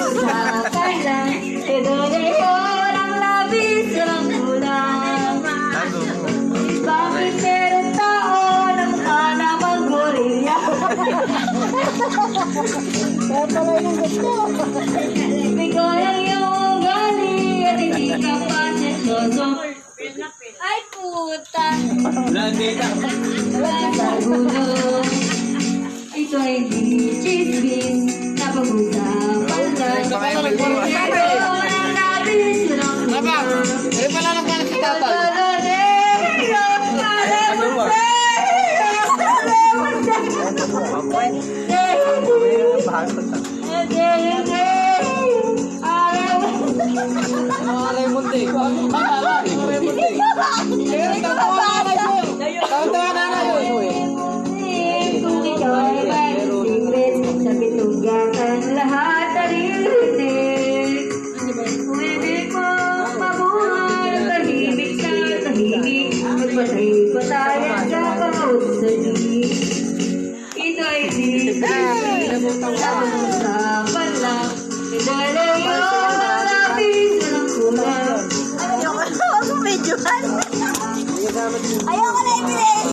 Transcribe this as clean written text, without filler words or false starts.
Kailan, ito ngayon ang labis ng kulang. Bakit meron tao na mukha namang gorilla? Kaya pala yung gusto. Ikaw lang yung gali at hindi ka pa seryoso. Ay puta! Gulo. Ito ay di chismis na pag-usapan lang. Ikaw ang labis ng kulang. Pala lang pala si tatay. Alay munti. Alay munti. Tawa na na yun. Kung ikaw ay may secret, sa bitugakan lahat naririnig. Pwede mo mabuhay, tahimik sa tahimik, magpatay-patayan sa pag-usali. Ito ay di usapan lang, idalay yung lapis ng kulang. Ayoko na ako medyo. Ayaw